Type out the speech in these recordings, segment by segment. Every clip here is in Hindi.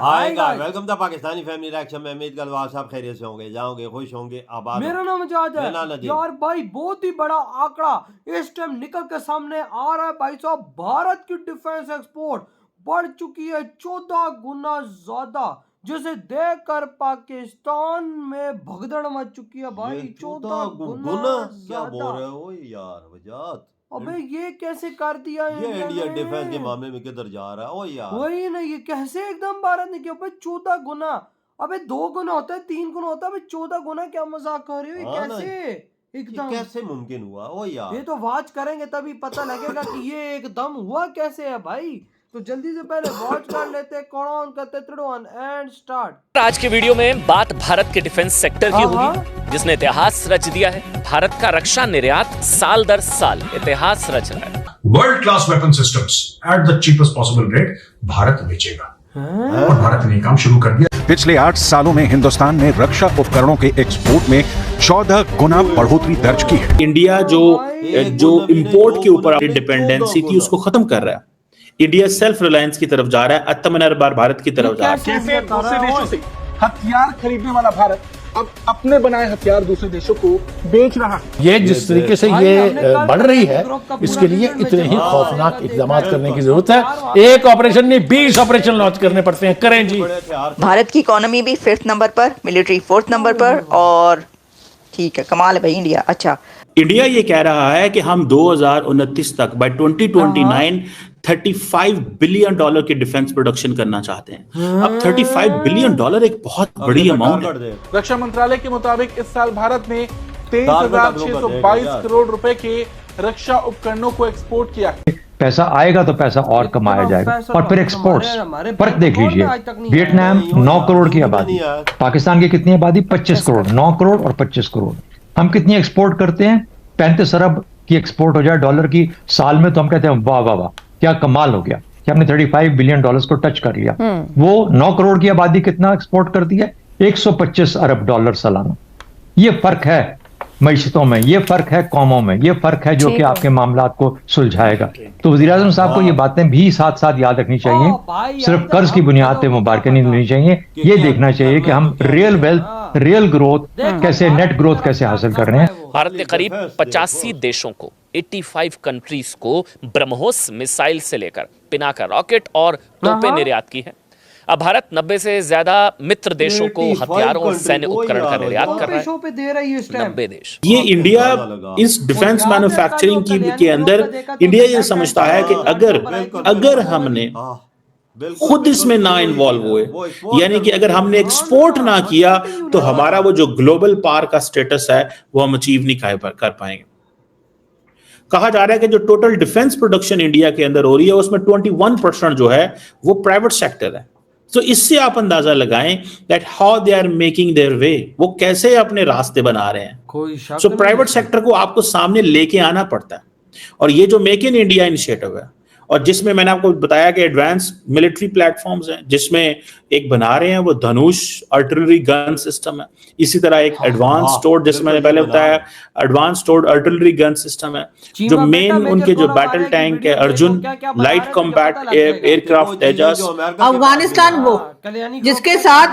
आएगा। Welcome the Pakistani family reaction में। उम्मीद करता हूं आप सब खैरियत से होंगे, जाओगे, खुश होंगे, आबाद। मेरा नाम जाद है यार भाई। बहुत ही बड़ा आंकड़ा इस टाइम निकल के सामने आ रहा है भाई साहब। भारत की डिफेंस एक्सपोर्ट बढ़ चुकी है 14 गुना ज्यादा, जिसे देखकर पाकिस्तान में भगदड़ मच चुकी है भाई। 14 गुना क्या बोल रहे हो यार वजात? अबे ये कैसे कर दिया ये इंडिया डिफेंस के मामले में किधर जा रहा है? ओ यार वही ना, ये कैसे एकदम भारत ने किया भाई 14 गुना। अबे 2 गुना होता है, 3 गुना होता है, अबे 14 गुना क्या मजाक कर रहे हो? ये कैसे एकदम कैसे मुमकिन हुआ? ओ यार ये तो वॉच करेंगे तभी पता लगेगा कि ये एकदम हुआ कैसे है भाई। तो जल्दी से पहले वॉच कर लेते, कौन करते 3 2 1 एंड स्टार्ट। आज के वीडियो में बात भारत के डिफेंस सेक्टर की होगी, जिसने इतिहास रच दिया है। भारत का रक्षा निर्यात साल दर साल इतिहास रच रहा है। World class weapon systems at the cheapest possible rate Bharat बेचेगा और भारत ने काम शुरू कर दिया। पिछले 8 सालों में हिंदुस्तान ने रक्षा उपकरणों के एक्सपोर्ट में 14 गुना बढ़ोतरी दर्ज की है। इंडिया जो इंपोर्ट के ऊपर अपनी डिपेंडेंसी थी उसको खत्म कर रहा है। इंडिया सेल्फ रिलायंस की तरफ जा रहा है, आत्मनिर्भर भारत की तरफ जा रहा है। कैसे दूसरे देशों से हथियार खरीदने वाला भारत अब अपने बनाए हथियार दूसरे देशों को बेच रहा है। ये जिस तरीके से ये बढ़ रही है, इसके लिए इतने ही खौफनाक इक़दाम करने की जरूरत है। एक ऑपरेशन नहीं 20 ऑपरेशन लॉन्च करने पड़ते हैं। करें जी। भारत की इकोनॉमी भी 5th नंबर पर, मिलिट्री 4th नंबर पर, और ठीक है, कमाल है भाई इंडिया। अच्छा, इंडिया ये कह रहा है कि हम 2029 तक बाय 2029 $35 बिलियन की डिफेंस प्रोडक्शन करना चाहते हैं। अब $35 बिलियन एक बहुत बड़ी अमाउंट है। रक्षा मंत्रालय के मुताबिक इस साल भारत ने 23,622 करोड़ रुपए के रक्षा उपकरणों को एक्सपोर्ट किया है। पैसा आएगा तो पैसा और कमाया जाएगा। और फिर एक्सपोर्ट्स फर्क देख लीजिए। वियतनाम 9 करोड़ की आबादी, पाकिस्तान की कितनी आबादी? 25 करोड़। 9 करोड़ और 25 करोड़। हम कितनी एक्सपोर्ट करते हैं? 35 अरब की एक्सपोर्ट हो जाए डॉलर की साल में, तो हम कहते हैं वाह वाह वाह, क्या कमाल हो गया कि हमने 35 बिलियन डॉलर्स को टच कर लिया। वो 9 करोड़ की आबादी कितना एक्सपोर्ट करती है? 125 अरब डॉलर सालाना। ये फर्क है मईशतों में, ये फर्क है कौमों में, ये फर्क है जो कि आपके मामलात को सुलझाएगा। तो वज़ीर आज़म साहब को ये बातें भी साथ साथ याद रखनी चाहिए। सिर्फ कर्ज की बुनियाद पे मुबारक नहीं लेनी चाहिए। ये देखना चाहिए कि हम रियल वेल्थ, रियल ग्रोथ कैसे, नेट ग्रोथ कैसे हासिल कर रहे हैं। भारत ने करीब 85 देशों को, 85 कंट्रीज को ब्रह्मोस मिसाइल से लेकर पिनाका रॉकेट और तोपें निर्यात की है। अब भारत 90 से ज्यादा मित्र देशों को हथियारों और सैन्य उपकरण का निर्यात कर रहा है। 90 देश। ये इंडिया इस डिफेंस मैन्युफैक्चरिंग के अंदर इंडिया ये समझता है कि अगर हमने खुद इसमें ना इन्वॉल्व हुए, यानी कि अगर हमने एक्सपोर्ट ना किया, तो हमारा वो जो ग्लोबल पावर का स्टेटस है वो हम अचीव नहीं कर पाएंगे। कहा जा रहा है कि जो टोटल डिफेंस प्रोडक्शन इंडिया के अंदर हो रही है उसमें 21% जो है वो प्राइवेट सेक्टर है। तो इससे आप अंदाजा लगाएं that how they are making their way, वो कैसे अपने रास्ते बना रहे हैं। सो प्राइवेट सेक्टर को आपको सामने लेके आना पड़ता है। और ये जो मेक इन इंडिया इनिशिएटिव है, और जिसमें मैंने आपको बताया कि एडवांस मिलिट्री प्लेटफॉर्म्स हैं, जिसमें एक बना रहे हैं वो धनुष आर्टिलरी गन सिस्टम है। इसी तरह एक एडवांस स्टोर्ड, जैसे मैंने पहले बताया, advance stored artillery gun system है। जो मेन उनके जो बैटल टैंक है अर्जुन, लाइट कॉम्बैट एयरक्राफ्ट तेजस। अफगानिस्तान वो जिसके साथ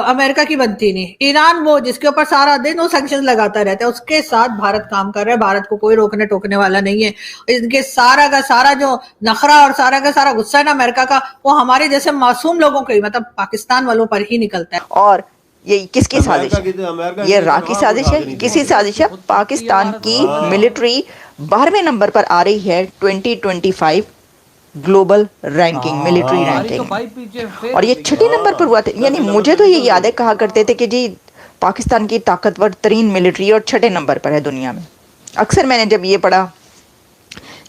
अमेरिका की बनती नहीं, ईरान वो जिसके ऊपर सारा दिन वो सैंक्शन लगाता रहता है, उसके साथ भारत काम कर रहा है। भारत को कोई रोकने टोकने वाला नहीं है। इनके सारा का सारा जो नखरा और सारा का सारा गुस्सा है ना अमेरिका का, वो हमारे जैसे मासूम लोगों के, मतलब पाकिस्तान वालों पर ही निकलता है। और ये किसकी साजिश है? ये रा की साजिश है, किसी साजिश है। पाकिस्तान की मिलिट्री 12वें नंबर पर आ रही है 2025 ग्लोबल रैंकिंग, मिलिट्री रैंकिंग, और ये 6ठी नंबर पर हुआ था। यानी मुझे तो ये याद है, कहा करते थे कि जी पाकिस्तान की ताकतवर तरीन मिलिट्री और 6ठे नंबर पर है दुनिया में। अक्सर मैंने जब ये पढ़ा,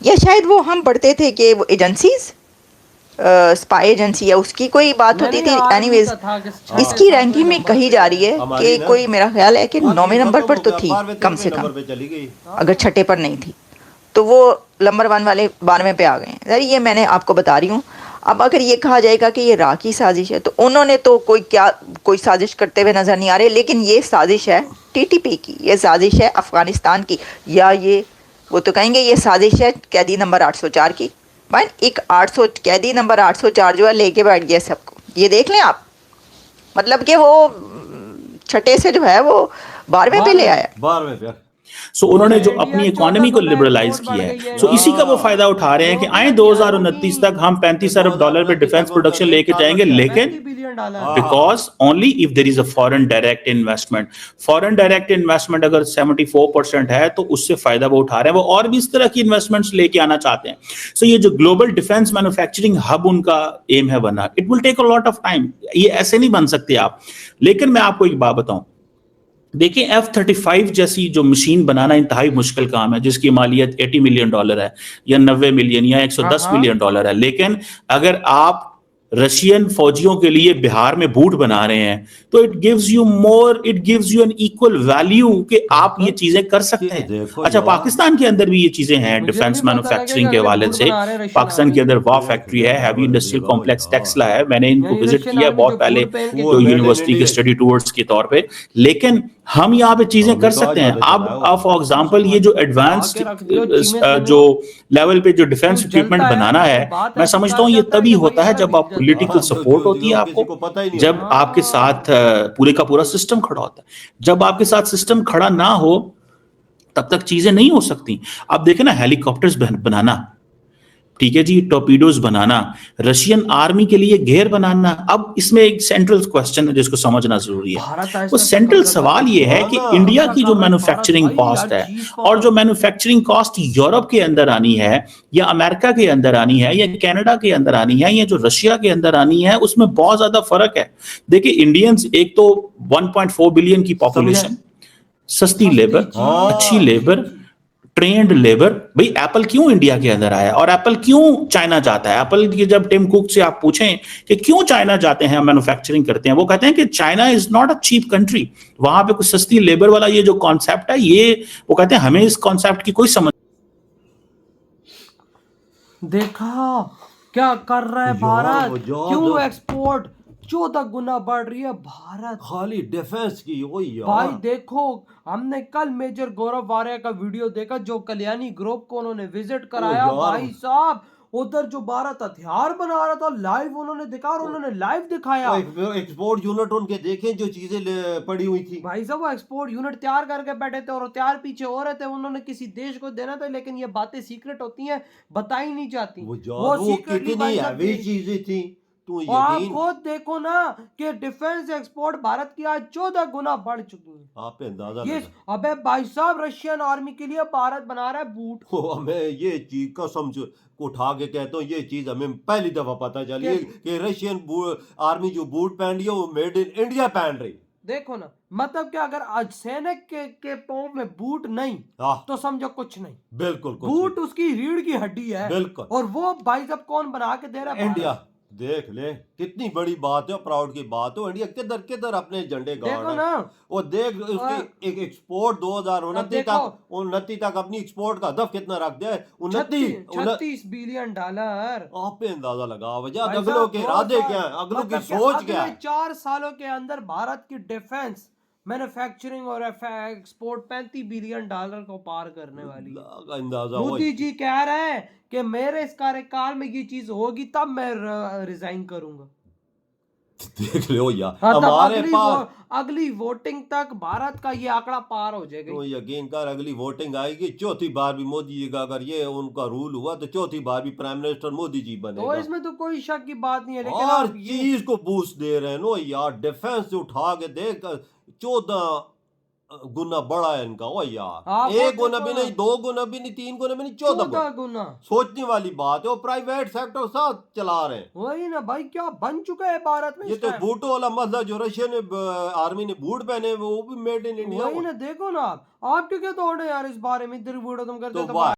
या शायद वो हम पढ़ते थे कि वो एजेंसीज, स्पाई एजेंसी है, उसकी कोई बात होती थी। एनीवेज इसकी रैंकिंग में कही जा रही है कि कोई, मेरा ख्याल है कि 9वें नंबर पर तो थी कम से कम, अगर 6ठे पर नहीं थी, तो वो नंबर 1 वाले 12वें पे आ गए हैं। ये मैंने आपको बता रही हूँ। अब अगर ये कहा जाएगा कि ये रा की साजिश है, तो उन्होंने तो कोई साजिश करते हुए नजर नहीं आ रहे, लेकिन ये साजिश है TTP की, ये साजिश है अफगानिस्तान की, या ये वो तो कहेंगे ये साजिश है कैदी नंबर 804 की। भाई एक 800 कैदी नंबर 804 जो है लेके बैठ गया सबको, ये देख लें आप, मतलब कि वो छठे से जो है वो 12वें पे ले आया। 12वें पे। सो उन्होंने जो अपनी इकोनॉमी को लिबरलाइज किया है, सो इसी का वो फायदा उठा रहे हैं कि आए 2029 तक हम $35 अरब पे डिफेंस प्रोडक्शन लेके जाएंगे, लेकिन because only if there is a foreign direct investment. Foreign direct investment अगर 74% है तो उससे फायदा वो उठा रहे हैं। वो और भी इस तरह की इन्वेस्टमेंट्स लेके आना चाहते हैं। सो ये जो ग्लोबल डिफेंस मैन्युफैक्चरिंग हब उनका एम है बनना, it will take a lot of time. ये ऐसे नहीं बन सकते आप। लेकिन मैं आपको एक बात बताऊं, देखिए F-35 जैसी जो मशीन बनाना इंतहाई मुश्किल काम है, जिसकी मालियत $80 मिलियन है या 90 मिलियन या $110 मिलियन है। लेकिन अगर आप रशियन फौजियों के लिए बिहार में बूट बना रहे हैं तो it gives you an equal value कि आप ये चीजें कर सकते हैं। अच्छा, पाकिस्तान के अंदर भी ये चीजें हैं डिफेंस मैन्युफैक्चरिंग के हवाले से। पाकिस्तान के अंदर वाह फैक्ट्री है, हैवी इंडस्ट्रियल कॉम्प्लेक्स टेक्सला है। मैंने इनको विजिट किया बहुत पहले तो यूनिवर्सिटी के स्टडी टूर्स के तौर पे। लेकिन हम यहाँ पे चीजें कर सकते हैं। अब फॉर एग्जांपल ये जो एडवांस्ड जो लेवल पे जो डिफेंस इक्विपमेंट बनाना है, मैं समझता हूँ ये तभी होता है जब आप पॉलिटिकल सपोर्ट होती है आपको, जब आपके साथ पूरे का पूरा सिस्टम खड़ा होता है। जब आपके साथ सिस्टम खड़ा ना हो तब तक चीजें नहीं हो सकती। आप देखें ना, हेलीकॉप्टर्स बनाना, ठीक है जी, टॉर्पीडोज बनाना, रशियन आर्मी के लिए घेर बनाना। अब इसमें एक सेंट्रल क्वेश्चन है जिसको समझना जरूरी है। वो सेंट्रल सवाल ये है कि इंडिया की जो मैन्युफैक्चरिंग कॉस्ट है और जो मैन्युफैक्चरिंग कॉस्ट यूरोप के अंदर आनी है या अमेरिका के अंदर आनी है या कनाडा के अंदर आनी है या जो रशिया के अंदर आनी है, उसमें बहुत ज्यादा फर्क है। देखिए इंडियंस, एक तो 1.4 बिलियन की पॉपुलेशन, सस्ती लेबर, अच्छी लेबर, ट्रेंड लेबर। भाई एप्पल क्यों इंडिया के अंदर आया और एप्पल क्यों चाइना जाता है? एप्पल की जब टिम कुक से आप पूछें कि क्यों चाइना जाते हैं, मैन्युफैक्चरिंग करते हैं, वो कहते हैं कि China is not a cheap country. वहां पे कुछ सस्ती लेबर वाला ये जो कॉन्सेप्ट है, ये वो कहते हैं हमें इस कॉन्सेप्ट की कोई समझ। देखा क्या कर रहा है भारत, क्यों एक्सपोर्ट 14 गुना बढ़ रही है भारत खाली डिफेंस की। भाई देखो, हमने कल मेजर गौरव वारिया का वीडियो देखा जो कल्याणी ग्रुप को उन्होंने विजिट कराया। भाई साहब उधर जो भारत हथियार बना रहा था लाइव उन्होंने दिखा और उन्होंने लाइव दिखाया। एक्सपोर्ट यूनिट उनके देखें जो चीजें पड़ी हुई थी। भाई साहब वो एक्सपोर्ट यूनिट तैयार करके बैठे थे और तैयार पीछे हो रहे थे, उन्होंने किसी देश को देना था, लेकिन ये बातें सीक्रेट होती हैं, बताई नहीं जाती। वो कितनी हैवी चीजें थी। आप खुद देखो ना कि डिफेंस एक्सपोर्ट भारत की आज 14 गुना बढ़ चुकी है। आप अंदाजा ये अबे भाई साहब रशियन आर्मी के लिए भारत बना रहा है बूट। हमें ये चीज कसम से उठा के कहता हूँ, ये चीज हमें पहली दफा पता चली कि रशियन आर्मी जो बूट पहन रही है वो मेड इन इंडिया पहन रही। देखो ना, मतलब कि अगर आज सैनिक के पाँव में बूट नहीं तो समझो कुछ नहीं। बिल्कुल बूट उसकी रीढ़ की हड्डी है। बिल्कुल। और वो भाई साहब कौन बना के दे रहा है? इंडिया। देख ले कितनी बड़ी बात है, प्राउड की बात है। इंडिया किधर किधर अपने झंडे गाड़ रहा है। वो देख उसकी एक एक्सपोर्ट 2029 तक अपनी एक्सपोर्ट का हदफ कितना रख दिया है? 36 बिलियन डॉलर। आप पे अंदाजा लगा वजह अगलों के इरादे क्या है, अगलों की सोच क्या है। 4 सालों के अंदर भारत की डिफेंस मैन्युफैक्चरिंग और एक्सपोर्ट $35 बिलियन को पार करने वाली। मोदी जी कह रहे हैं कि मेरे इस कार्यकाल में ये चीज होगी तब मैं रिजाइन करूंगा। देख लो यार, हमारे पास अगली वोटिंग तक भारत का ये आंकड़ा पार हो जाएगा। तो यकीन कर, अगली वोटिंग आएगी, चौथी बार भी मोदी जी का अगर ये उनका रूल हुआ तो चौथी बार भी प्राइम मिनिस्टर मोदी जी बनेगा। तो इसमें तो कोई शक की बात नहीं है। लेकिन हर चीज को बूस्ट दे रहे हैं नो यार। डिफेंस से उठा के देख 14 गुना बड़ा है इनका। ओ यार, 1 गुना भी नहीं, 2 गुना भी नहीं, 3 गुना भी नहीं, 14 गुना। सोचने वाली बात है। वो प्राइवेट सेक्टर साथ चला रहे हैं। वही ना भाई, क्या बन चुका है भारत में। ये तो बूटों वाला मसला, जो रशियन आर्मी ने बूट पहने वो भी मेड इन इंडिया। वही ना, देखो ना आप क्यों क्या तोड़े यार इस बारे में, इधर वीडियो तुम करते तो